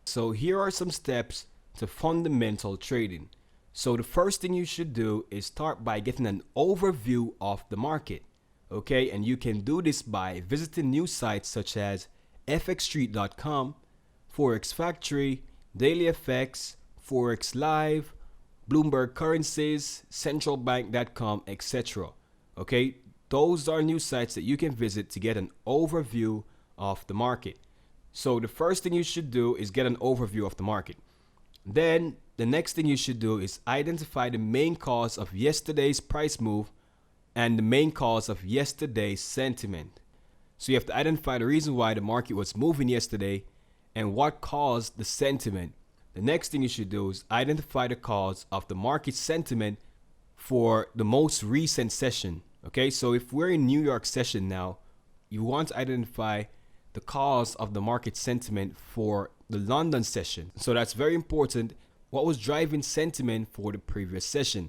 So here are some steps to fundamental trading. So the first thing you should do is start by getting an overview of the market. Okay, and you can do this by visiting news sites such as fxstreet.com, Forex Factory, DailyFX, Forex Live, Bloomberg Currencies, centralbank.com, etc. Okay, those are news sites that you can visit to get an overview of the market. So the first thing you should do is get an overview of the market. Then the next thing you should do is identify the main cause of yesterday's price move and the main cause of yesterday's sentiment. So you have to identify the reason why the market was moving yesterday and what caused the sentiment. The next thing you should do is identify the cause of the market sentiment for the most recent session. Okay, so if we're in New York session now, you want to identify the cause of the market sentiment for the London session. So that's very important. What was driving sentiment for the previous session?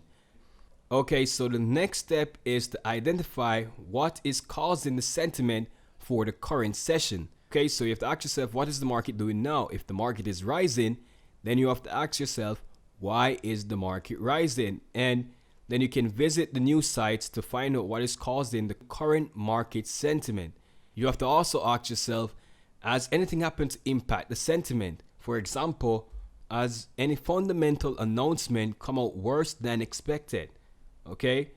Okay, so the next step is to identify what is causing the sentiment for the current session. Okay, so you have to ask yourself, what is the market doing now? If the market is rising, then you have to ask yourself, why is the market rising? And then you can visit the news sites to find out what is causing the current market sentiment. You have to also ask yourself, has anything happened to impact the sentiment? For example, has any fundamental announcement come out worse than expected? Okay,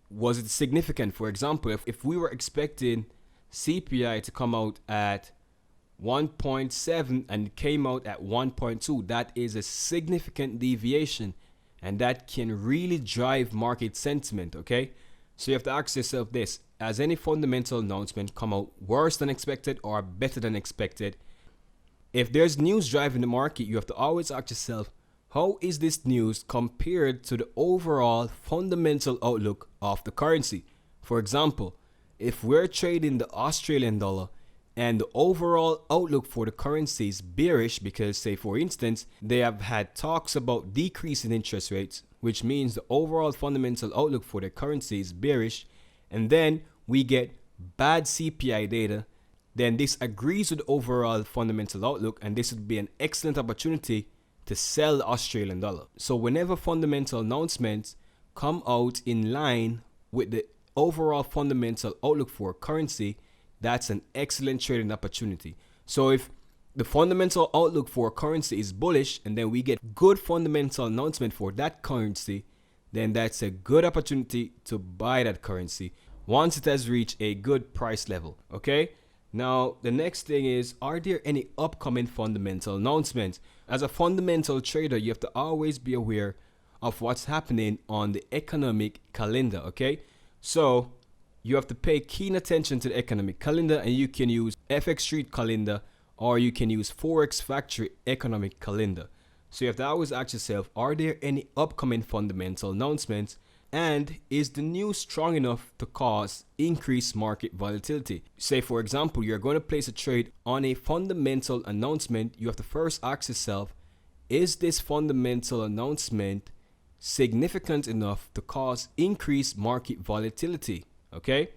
was it significant? For example, if we were expecting CPI to come out at 1.7 and it came out at 1.2, that is a significant deviation, and that can really drive market sentiment. Okay, so you have to ask yourself this: has any fundamental announcement come out worse than expected or better than expected? If there's news driving the market, you have to always ask yourself, how is this news compared to the overall fundamental outlook of the currency? For example, if we're trading the Australian dollar and the overall outlook for the currency is bearish because, say for instance, they have had talks about decreasing interest rates, which means the overall fundamental outlook for the currency is bearish, and then we get bad CPI data, then this agrees with the overall fundamental outlook, and this would be an excellent opportunity to sell the Australian dollar. So whenever fundamental announcements come out in line with the overall fundamental outlook for currency, that's an excellent trading opportunity. So if the fundamental outlook for currency is bullish and then we get good fundamental announcement for that currency, then that's a good opportunity to buy that currency once it has reached a good price level. Okay, now the next thing is, are there any upcoming fundamental announcements? As a fundamental trader, you have to always be aware of what's happening on the economic calendar. Okay, so you have to pay keen attention to the economic calendar, and you can use FX Street calendar or you can use Forex Factory economic calendar. So you have to always ask yourself, are there any upcoming fundamental announcements, and is the news strong enough to cause increased market volatility? Say for example, you're going to place a trade on a fundamental announcement. You have to first ask yourself, is this fundamental announcement significant enough to cause increased market volatility? Okay,